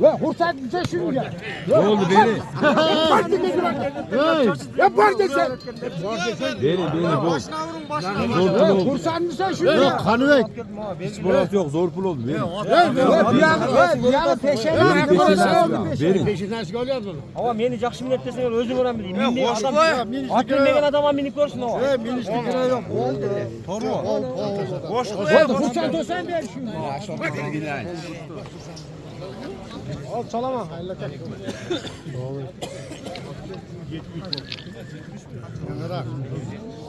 Ve Hursat bize şunu ya. Ne oldu beni? Yapar desen. Yapar desen. Beni bu. Hursat bize şunu ya. Yok kanıvek. Hiç borat yok zor pul oldu beni. Bir yana peşe. Peşinden çıkıyor bunu. Ama meni жақсы minnet desең өзің орам деймін. Мен адам ат бермеген адамға миніп көрсін ова. Minişlik lira yok. Oldu. Boş. Hursat olsan ver şunu. Al çalama.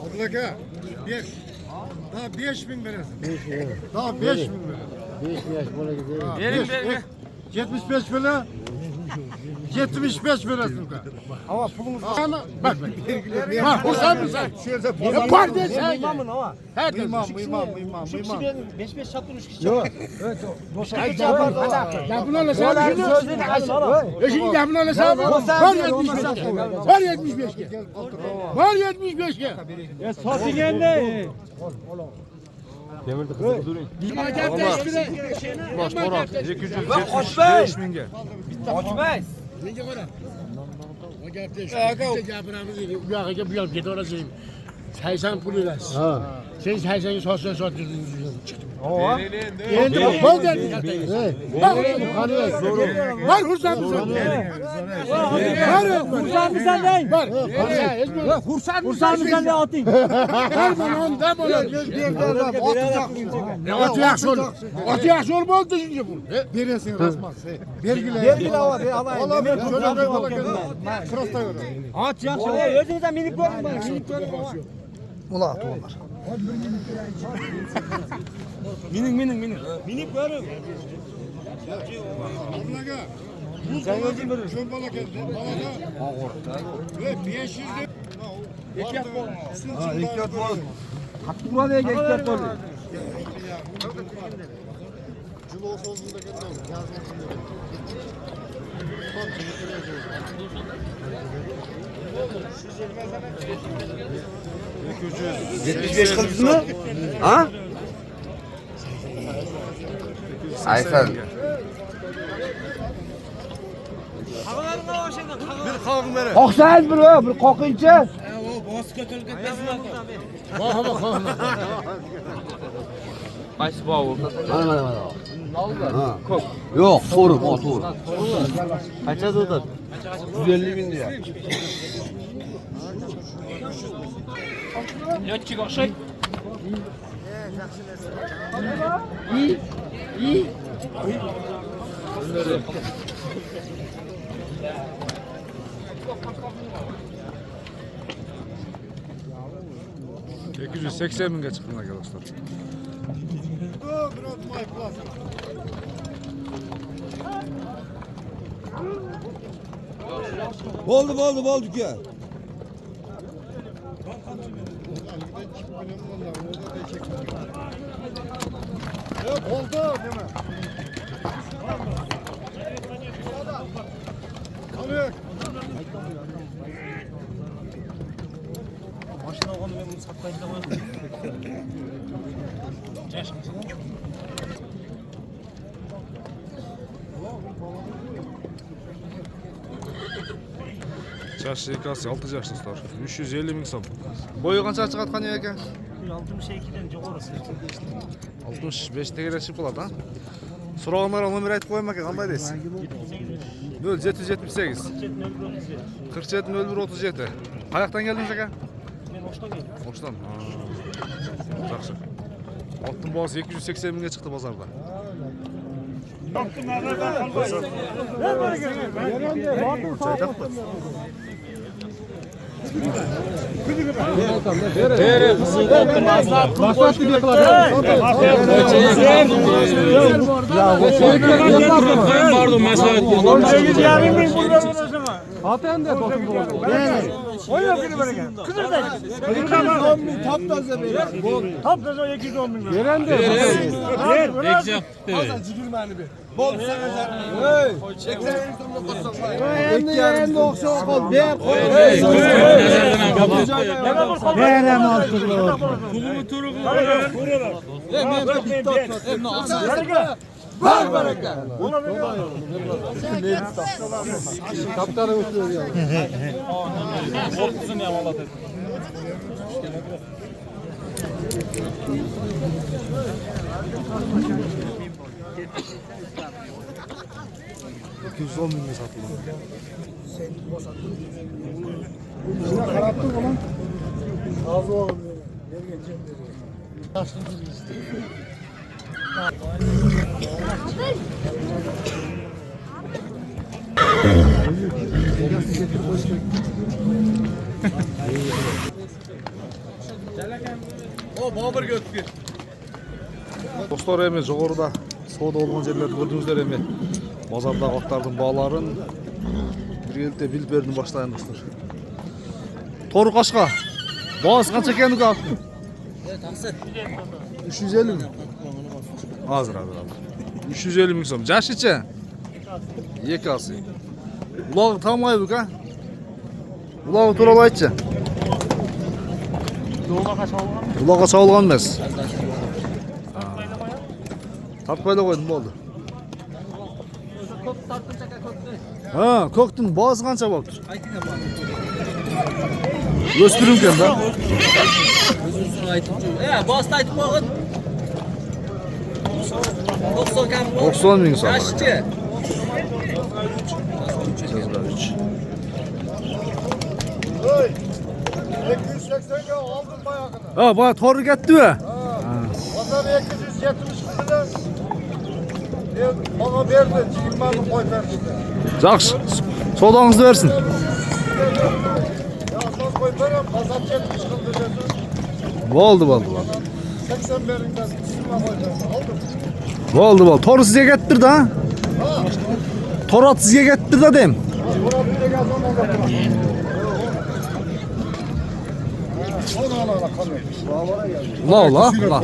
Abdülaka. Bir. Daha 5.000 verirsin. Daha 5.000 verirsin. 5 yaş 75 lira. 75 verirsin. Ama pulumuz Bak. Bak Hursat mısın? yapar desen. İmamın ava. İmam. Şu kişi benim 5-5 çaptın 3 kişi. Yok. Ya bunu ne sen şunu? Sözleri açın ala. Şimdi ya bunu ne sen? Var 75 ke. Var 75 ke. Var 75 ke. Satingen ne? Demirde kızı durayım. Acayip teşkile. Baş borat. 275 binge. Açmayız. Nece kadar? Acayip teşkile. Bu yakıca bu yol git orası. Saysan pulu ver. Sen saysan sosyal çıktı. Ova. Bol der. Var Hursat mısın? Var. Kursan mı sen değil? Var. Hursat Kursan mı sen de atın? Ver bana onu da bana. Atı yaxşı ol. Atı yaxşı ol oldu şimdi bu. Verirsin rasmaz. Vergiler. Vergili ava. Allah Ben şöyle Kırasta göre. At yaxşı. Özünüzden minip görün bana. Minip görün ava. Minin. Minip görün. Abdülaka. Sen özün görün. Şön bala geldi. Balada. Ve 500 lira. İhtiyat bol. İhtiyat bol. Buraya gel ihtiyat bol. Cilo solunda geldi. Tam çocuklara yazıyor. 75 kılıç mı? Ha? Ayfer. Qoqsangiz bir qoqincha. Qaysi bog' Ha. Yok sorum o sorum. Qancha sotadi? 150 bin diyor. Yotchiga o'xshaydi. $280 çıktın arkadaşlar. Biraz may plus. Oldu ya. Oldu değil mi? Alıyor. Машина алғанда мен мұны сатпайын деп қойдым. Жаш екасы 6 жаш достар. 350 миң сом. Бойы қанша шығатқан екен? 62-ден жоғарысы. 65 керек шығып қалады, Сұрағандар номер айтып қойма екен, қандай дейсіз? 0778 47 01 37. Қаяқтан келдіңіз екен? Мен Оштан келдім. Оштан. Жақсы. Аттың бағасы 280 мыңға шықты базарда. Taptaza 210 bin lira. Veren de. Bol Yendi okşa kol. Ver. Verem altını. Var bereket. Kaptanı oturuyor ya. Dostlar eме жогоруда соода болгон жерлерди көрдүңүздөр эми базардагы аттардын бааларын биргеликте билип берүүнү баштайын достор. Тору кашка баасы канча экендиги аттын? 350 миң. Азыр. 350 миң сом. Жашычы? 2 асы. Улагы тамайбы ка? Улагы тууралуу айтчы. Улага чабылган эмес. Тартпай эле койдум болду. Көктүн баасы канча болуптур? Өстүрүм экен да. Bosta aytib qo'yg'in. 90 kam. 90 ming so'm. Yaxshi-chi? Oy. 280'e aldım bayağını. Ha, bana toru gitti mi? Pazar 270 lira. Bana verdi. 20 bin koy verdi. Жақсы. Sodanızı versin. Ya az koy verem. Pazar 70 lira dedi. Oldu. 80 berinden 20 koy verdi. Aldım. Oldu. Toru size getirdi ha? Torat size getirdi deyim. Buna bir de geldim La.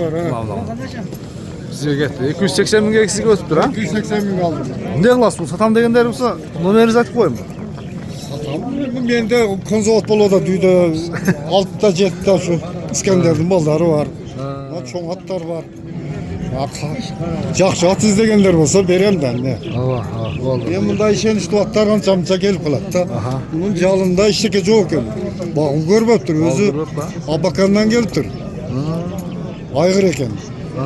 Size getirdi. 280 bin eksik ötüptür ha? 280 bin aldım. Ne kılas bu? Satam degenler olsa numarayı atıp koyayım mı? Satam. Mende konzervatboloda düydü. 6'da 7'de şu İskender'in balları var. Çoğun atlar var. Жақсы ат іздегендер болса берем да не. Oldu. Мен мындай ишеничтүү аттардан чамча келип калат да. Мунун жалында эчтеке жок экен. Багуу көрбөптүр, өзү Абакандан келиптир. Айгыр экен.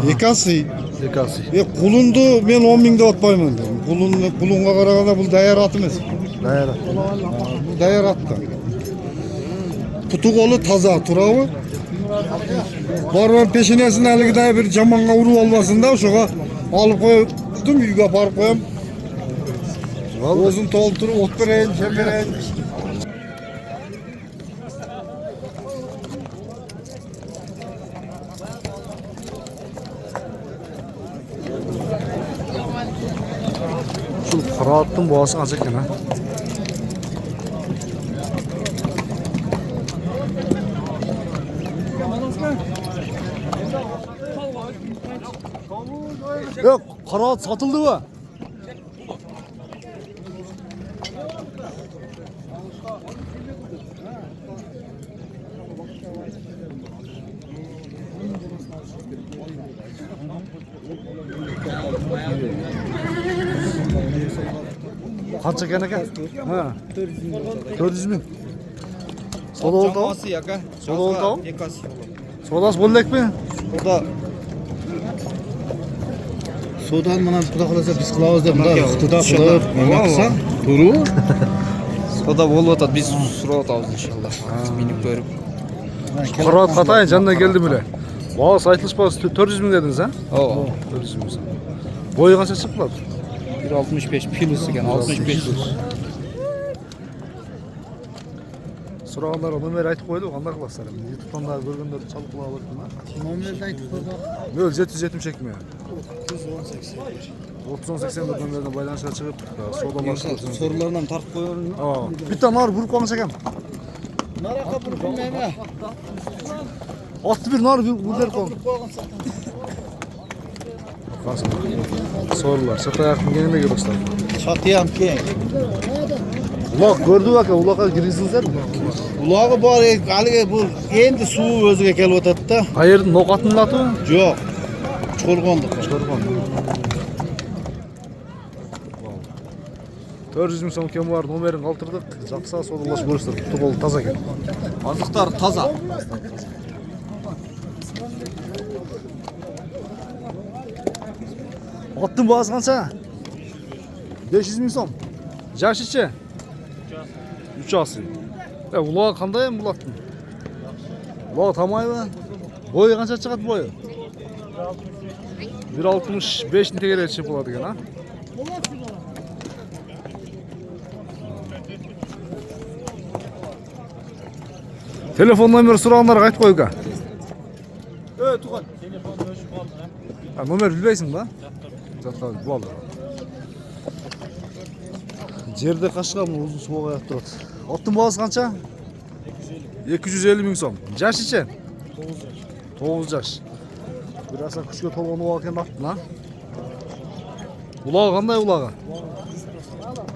Экасы. Кулунду мен 10 миң деп атпаймын дедим. Кулунга караганда бул даяр ат эмес. Бул даяр ат да. Путу колу таза, турабы? Барбан пешенесин алгыдай бир жаманга уруп албасын да, ошого алып коюптум, үйгө апарып коем. Озун толтуруп от берейин, жем берейин. Şu kıraattın boğası kaç eкен ha? Yok, kıraat satıldı mı? Kaç eкен eкен? Ha. 400 bin. Soda oldu mu? Soda oldu mu? Sodası bollek mi? Содан мына Кудай кааласа биз кылабыз деп мына Кытыда кылып, эме кылсаң, туруу. Soda болуп атат, биз сурап атабыз иншалла. Минип көрүп. Kıraat katayın canına geldi bile. Bağız айтылышпасы 400 bin dediniz ha? Ооба. 400 bin. Boyu kaça çıktılar? 1.65 плюс экен, 65 плюс. Сұрағандар номер айтып қойды, қандай қыласыздар? YouTube'дан да көргендерді çalып қыла алатын ба? Номерди айтып койдук. Нөл 770 ме? 30-80 номерден байланышқа шығып, содалашып көрсеңіз. Sorularından tartıp koyuyorum. Bir tane nar vurup koymuş ekan. Наракка буркун эме. Attı bir nar vurup koymuş. Sorular, satayakın genine dostlar. Çatıyan keng. Ulak gördü bak, ulaka girsizler mi? Ulagı бар, алыгы бул энди суу өзүгө келип атат да. Hayır, nok atın atı mı? Жок. Чоргондук. Çorban. 400 ming so'm kemi var. Nomerini qoldirdik. Жақсы саудалашып көресіздер. Құтты бол, таза екен. Azıqlar taza. Аттың бағасы қанша? 500 мing so'm. Жашычы? 3 асы. Ұлағы қандай ем бұл аттың? Ұлағы тамай ба? Бойы қанша шығады бойы? 1.65 тегерек шығып болады екен, а? Телефон номері сұрағандарға айтып қойға. Tuğan. Номер білбейсің ба? Жатқа болды. Жерде қашқан ұзын суға аяқ тұрады. Аттың бағасы қанша? 250 мing so'm. Жашы ше? 9 жаш. Bir аса күшке толған ұлағы екен аттың, а? Ұлағы қандай ұлағы?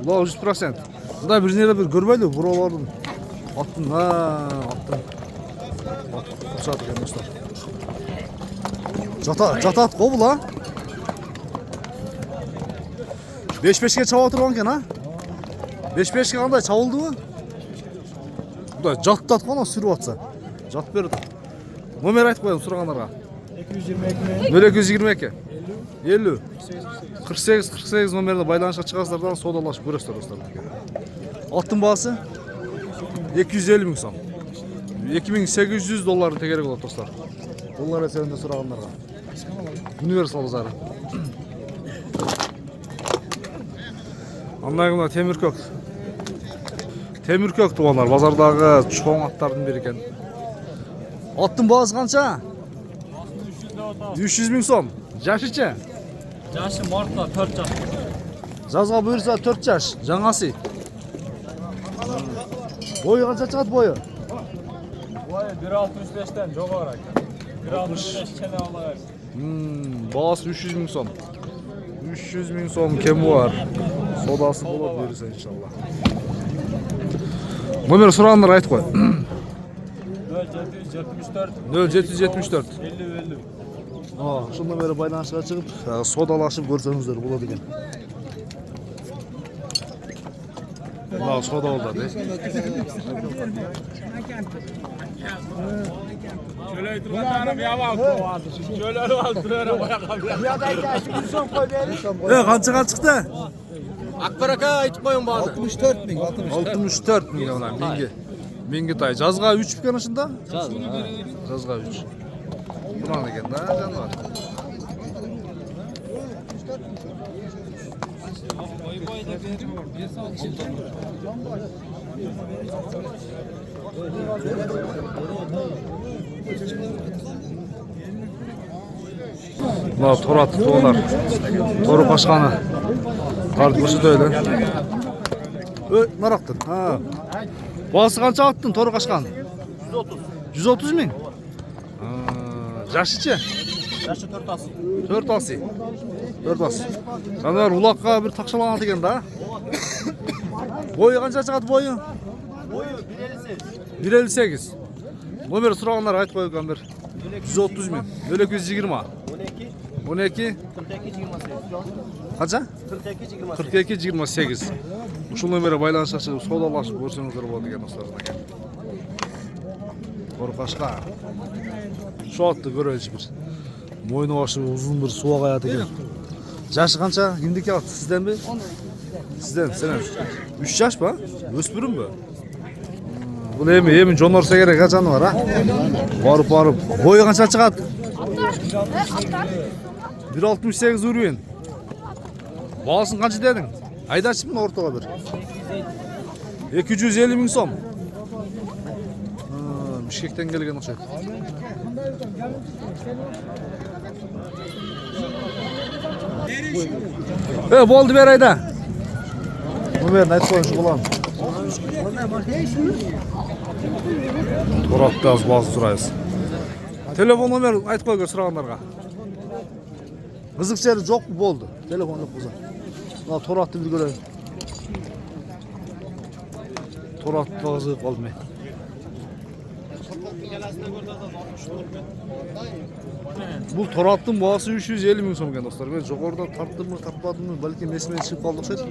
Ұлағы 100%. Бұнда бір жерде бір көрмейлі бұралардың. Аттың, аттың. Құршады екен достар. Жатат қой бұл, а? 5-5-ке чауа тұрған кен, а? 5-5-ке қандай чауылды ма? Бұда жаттат қана сүріп атса. Жат берді. Номер айтып қоямын сұрағандарға. 0222 50 48 номеріне байланысқа шығасыздардан саудалашып көресіздер достар. Аттың бағасы 250 мing so'm. $2800 тегерек болады достар. Доллар есебінде сұрағандарға. Универсал зары. Андайғына теміркөк. Теміркөк туғандар базардағы чоң аттардың бірі екен. Аттың бағасы қанша? 300 ming so'm. Жашычы? Жашы мартта 4 жаш. Жазға бұйырса 4 жаш. Жаңасы. Бойы қанша шығады бойы? Бойы 1.65-тен жоғары екен. 1.65 кене алар. Бағасы 300 ming so'm. 300 ming so'm кемі бар. Содасы болады бұйырса иншалла. Номер сұрағандар айтып қой. 0774 50. Şu номері байланысқа шығып, содалашып көрсеңіздер болады екен. Мынау сода болды, де. Қаншаға шықты? Akbaraka aytib qo'ying bari. 64 ming. 64 ming мыңға. Меңге тай. Жазға 3 екен ішінде? Жазға 3. Бұнан екен, да, жануар. Мына торат туғандар. Торы қашқаны. Қарды көрсет өйлі. Нарақтын. Бағасы қанша аттың торы қашқан? 130 ming. Жашычы? Жашы 4 асы. 4 асы. 4 асы. Жануар улаққа бір тақшалаған деген да? Бойы қанша шығады бойы? Бойы 1.58. 1.58. Номер сұрағандар айтып қойған бір. 130 ming. 220. 12. 42-28. Қанша? 42-28. Ушул номері байланысқа шығып саудалашып көрсеңіздер болады екен достар. Қорқашқа. Şu atты көрелші бір. Мойны башы ұзын бір суақ аят екен. Жашы қанша? Кімдеке ат? Сізден бе? Сізден, сенен. 3 жаш ба? Өспірім бе? Бұл емін жонорса керек қачаны бар, а? Барып. Бойы қанша шығады? 1.68 үрген. Бағасын қанша дедің? Айдашы мын ортаға бір. 250 ming so'm. Бішкектен келген ұқсайды. Болды бер айда. Номерін айтып қойыңшы бұлан. Торатты аз бағасы сұрайыз. Телефон номер айтып қойға сұрағандарға. Қызық жері жоқ болды. Телефон жоқ бұза. Торатты бір көрейін. Торатты қызық болды ме? Бұл Тораттың бағасы 350 ming so'm екен достар. Мен жоғарыдан тарттым мы, тартпадым мы, бәлкім есімнен шығып қалды ұқсайды.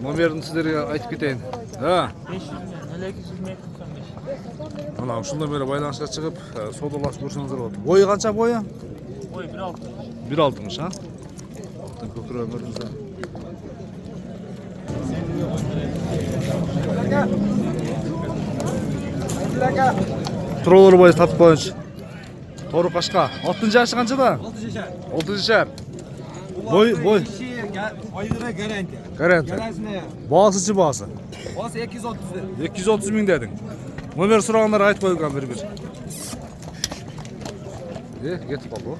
Номерін сіздерге айтып кетейін. 500 мен 0295. Мына ушундан бері байланышқа шығып, саудалашып көрсеңіздер болады. Бойы қанша бойы? Ой 1.6. 1.60, а? Алтын көкірек көрдіңіздер. Тұролар бойы татып қойыншы. Торы қашқа. Аттың жашы қаншада? 6 жашар. Бой. Ayıra garanti. Garanti. Garantine. Bağısıcı bağısı. Bası 230 lira. 230 min dedin. Номер сұрағандар айтып қойған бір. Кетіп қалды ғой.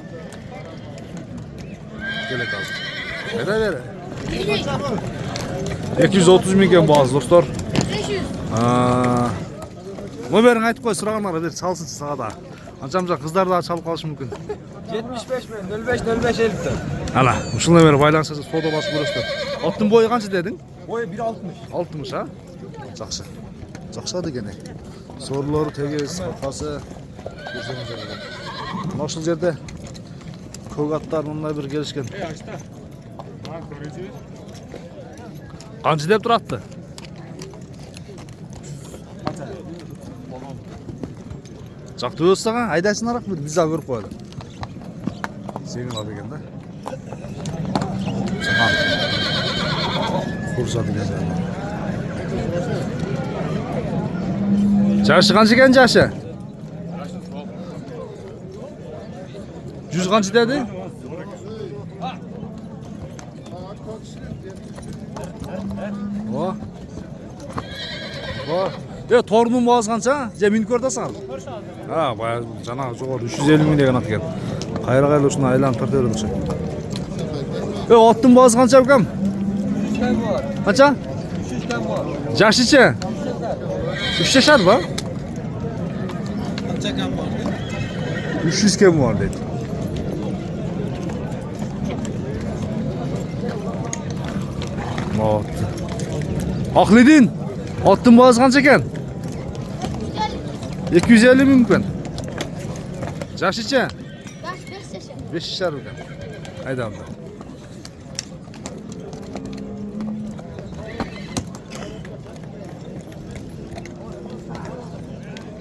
Келе қалды. Бері. 230 минген бағыз, достар. 500. Номерін айтып қой, сұрағандар бер, салсыншы сағада. Аншамжа қыздар да çalып қалышы мүмкін. 75 bin 05 50 lira. Ана, ұшылына бері байланысыз, фотоласып көресіздер. Аттың бойы қанша дедің? Boyu 1.60. 60, а? Жақсы. Жақсы деген. Soruları tегез, қасы көрсеңіздер. Мына жерде көк аттар мындай бір келішкен. Қанша деп тұратты? Жақты өз саған, айдайсын арақ біз да көріп қойды. Сенің алды екен да. Саған. Құрса деген жағы. Жашы қанша екен жашы? 100 қанша деді? Торының бағасы қанша? Же минут көрдесің? Жаңағы жоғары 350 мың деген ат екен. Қайра ұшына айланып тұрды өрілікші. Аттың бағасы қанша бекем? 300 tane var. Қанша? 300 tane var. Жашы ше? 3 yaşar ba? Kaça kan var? 300 kem var dedi. Haklıydın. Attın bazı kança eken? 250 mümkün. Jaşı çe? Yaş 5 yaşında. 5 yaşar mı? Haydi abi.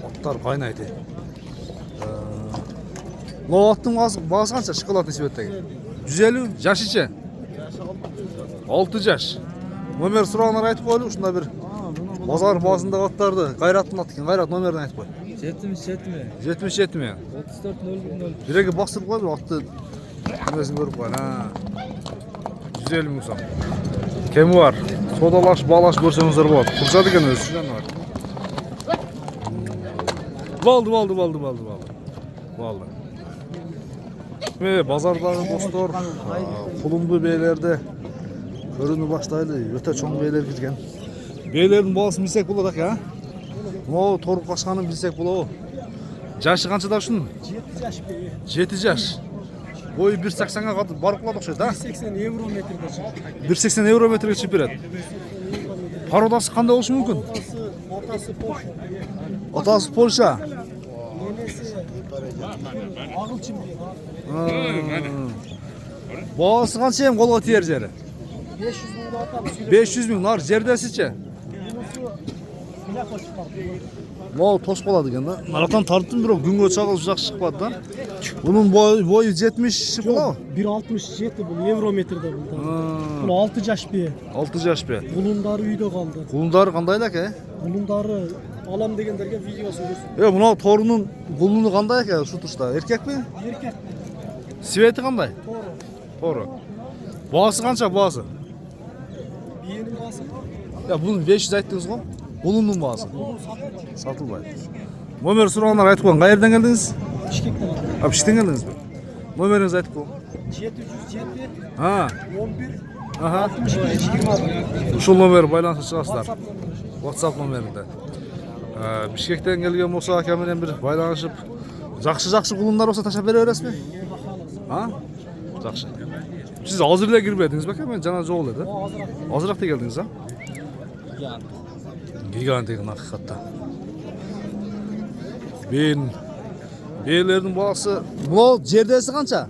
Atlar kaynaydı. Ne attın bazı kança? Şokolat nisbetteki. 150 jaşı çe? 6 yaş. Номер сұрағанар айтып қойды, ұшында бір базар басында аттарды, Қайраттың аты екен, Қайрат номерін айтып қой. 77 ме? 34 Біреге бастырып қой, бір атты нөмесін көріп қой. 150 мың сом. Кемі бар? Содалаш, балаш көрсеңіздер болады. Құрса деген өзі жаны бар. Балды. Базардағы достар, құлымды бейлерді көріні баштайды, өте чоң бейлер кірген. Бейлердің баласын білсек болады, а? Мынау торып қашқанын білсек болады. Жашы қаншада үшін? 7 жаш. Бойы 1.80-ға барып қалады оқшайды, а? 180 евро метрге шығады. 1.80 евро метрге шығып береді. Пародасы қандай болушы мүмкін? Атасы Польша. Атасы Польша. Nenesi Ağılçın. Баласы қанша ем қолға тиер жері? 500 bin de atam. 500 мың, нар жердесіше? Silah çıkardı. Мынау тос болады екен да. Нарақтан тарттым бір күнге чағылып жақсы шықпады да. Бұның бойы 70 болады. 1.67 bu евро метрде bu. Bunu 6 yaş bir. 6 жаш бе. Bulundarı үйде kaldı. Құлындары қандай екен? Bulundarı alam degenlerge videosu görsün. Мынау торының құлыны қандай екен шу тұрышта? Еркек пе? Erkek Светі қандай? doğru. Торы. Бағасы қанша бағасы? Biyenin bası. Бұның 500 айттыңыз ғой? Құлының бағасы. Сатылбайды. Номер сұрағандар айтып қойын. Қай жерден келдіңіз? Bişkek'ten. Бішкектен келдіңіз бе? Номеріңіз айтып қойын. 707 Ha. 11 Aha. 61 20. Ушул номер байланысып шығасыздар. WhatsApp номерінде. Бишкектен келген болса ака менен бир байланышып, жакшы кулундар болса ташап бере бересизби? А? Жакшы. Сиз азыр эле кирбедиңиз беке? Мен жана жок эле да. Азыраак келдиңиз, а? Гигант деген акыйкатта. Бейлердин баасы, бул жердеси канча?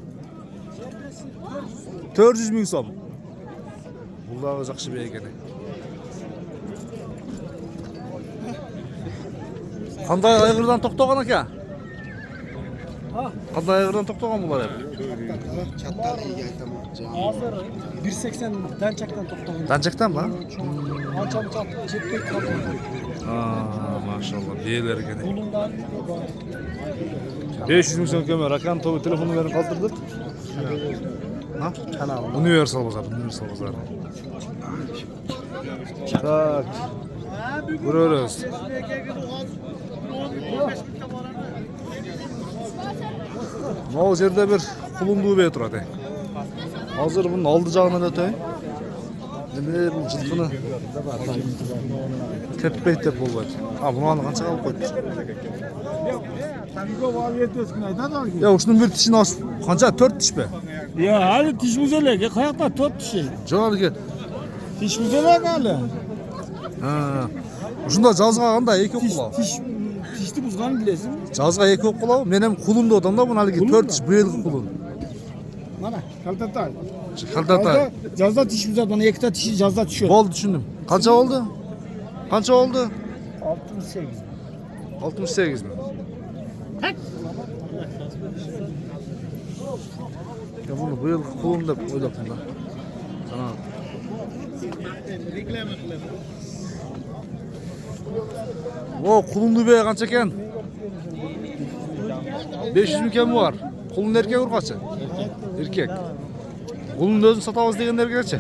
400 миң сом. Бул дагы жакшы бей экен. Qanday ayg'irdan to'xtagan aka? Qanday ayg'irdan to'xtagan bular hep? Hozir 180 danchakdan to'xtagan. Danchakdanmi? Qanchalik chetga qoldi. Maşallah. Diyeler gene. Bundan 500 ming so'm ko'mar. Akan telefon numerini qoldirdik. Ha? Kanal. Universal bozar. Tak. Görürüz. O yerde bir kulunduğu bir turadi. Hazır bunun aldı жағынан öteyim. Neme bu жылқыны tepпей деп болбайды. Bunu қанша алып қойды? Ya ушунун бир тишин ашып, қанша 4 тиш бе? Ya hali tiş müzelek, kayakta 4 tişi. Жоқ алги. Tiş müzelek hali. Ушунда жазга кандай эки окулау. Tişti buzgan bilesin. Жазга эки окулау, менен кулун деп атам да, мына алги 4 тиш быйылгы кулун. Mana kaltatay. Калтата. Жазда tiş müzel bana ekta tişi жазda düşüyor. Болду, түшүндүм. Канча болду? 68. 68 mi? Ya bunu bıyıl kulum da oylattım da. Sana. O kulumdu be kança eken? 500 ming var. Kulun erkek ur kaçı? Erkek. Kulun özün satabız degenler gerçi.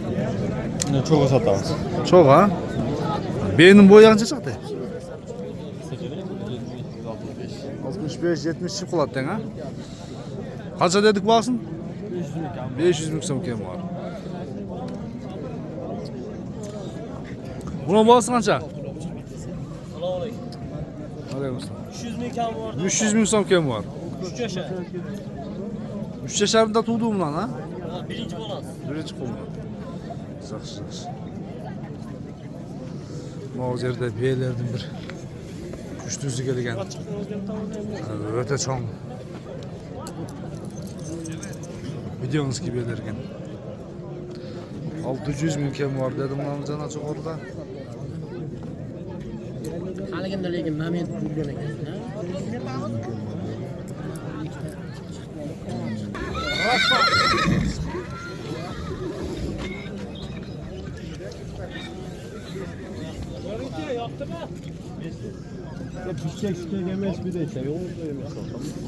Çok satamız. Çok ha? Benim boyu kança çıktı? 65-70 çıkılattın ha? Kança dedik baksın? 500 ming so'm kem var. Buna baksın kança? Aleykümselam. 300 ming kam var. 300 ming so'm kem var. 3 yaşa. 3 yaşlarında tuğduğum lan ha? Birinci bolas. Birinci kolum. Yaxşı. O yerde beylerden bir güçlüsü gelgen. Öte çoğun. Videonuz gibi belirgen. 600 ming kem var dedim lan cana çok orada. Haliganda lekin moment bo'lgan ekan.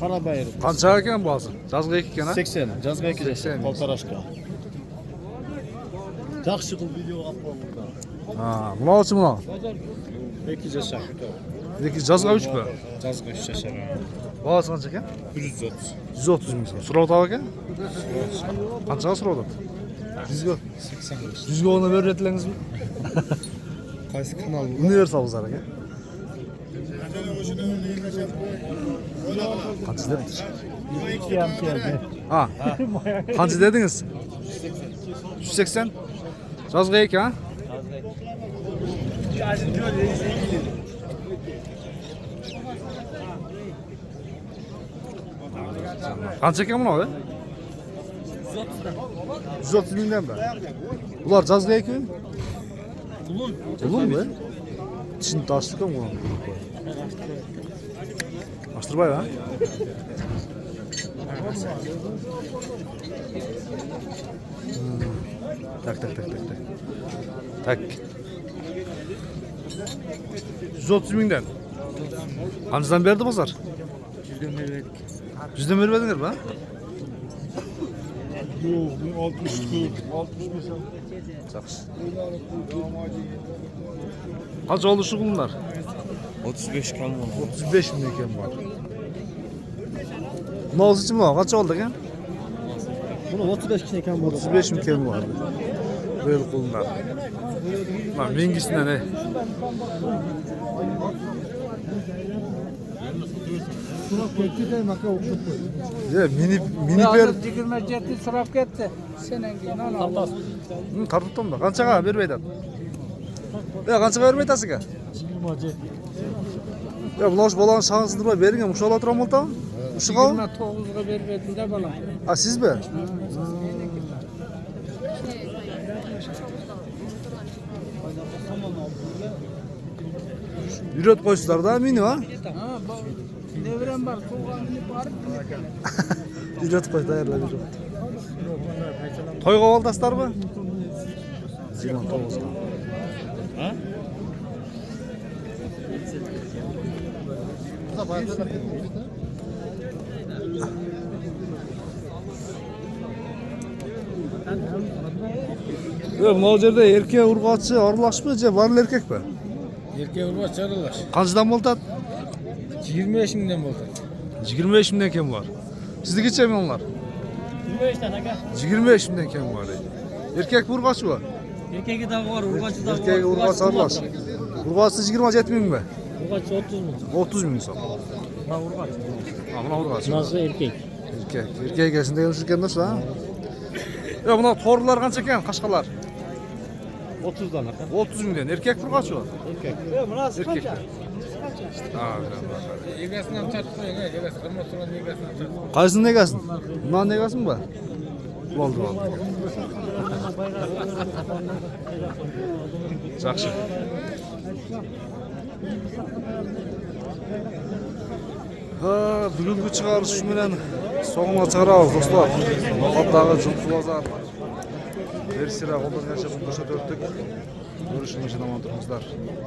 Karabayır. Qancha ekan bu hozir? Жазga 2 ekan ha? 80. Жазga 2 80. Poltarashka. Жақсы қыл видео алып Ha, buna olsun buna. 2 yaşa. Peki жазga 3 mü? Жазга 3 yaşa. Bağası kaç ekan? 130. 130 ming so'm. Surov tava ekan? Qanchaga surov? 100 ga ona beradilaringizmi? Qaysi kanal? Universal bozar ekan. Qancha dedingiz? 2 geldi. Ha. Qancha dedingiz? 180. Жазga ekan ha? Qancha ekan buni? 130 mingdan mi? Bular жазga ekan? Ulun mu? Tishini tashdik ham buni. Açtırbayım ha? Tak. Tak. 130 mingden. Qanchadan berdi bozor? 100'den berdik. 100'den bermedinglar mi? Yo'q, 60, 65. Yaxshi. Qancha oldu shu qulunlar? 35 kam var. 35 ming ekan bor. Nozicim var. Qancha oldu ekan? Bunu 35 kişi kam var. 35 ming ekan bor. Böyle qulunlar. Mana mengisidan ne? Ya mini ber. 20 jetti surab ketdi. Senen keyin ana. Tartibdim da. Qanchaga bermaydi? Ya qanchaga bermaydi sizga? 27. Ya bular bolanı şansındırma bering ham uşaqlar turam oltam. Uşaqa? 29'ga berdim de bana. Ha sizmi? Yürüt qo'ysizlar da meni ha? Ha, Devren var. Soğanını barıp. Үйретіп даярлап жүріп. Тойға балдастар ба? 29-ға. Мынау жерде ерке ургачы аралашпы же барлы эркек пе? Erkek olmaz çarırlar. Канчадан болтат? 25 minden oldu. 25 миңден кем бар. Сиздикиче мыңлар? 25 tane aga. 25 миңден кем бар. Эркек ургачы ба? Erkeki dağı var, urgaçı dağı var. Эркек ургач аралаш. Ургачы 27 миң бе? Urgaçı 30 mu? 30 миң сом. Ha urgaç. Мына ургач. Nasıl erkek? Эркек. Эркек экесин деген жүрген дос, а? Мына торлар канча экен, кашкалар? 30'dan aga. 30 миңден. Эркек ургачы ба? Erkek. Burası Erkek. kaç? Egesinden tartıp koyun. Egesi kırmızı olan egesinden tartıp. Кайсынын эгесин? Мынанын эгесин ба? Болду, болду. Жакшы. Бүгүнкү чыгарыш менен соңуна чыгарабыз достор. Ноқаттагы жылкы базар. Версия колдон келсе көрсөтөттүк. Көрүшүңүз үчүн аман туруңуздар.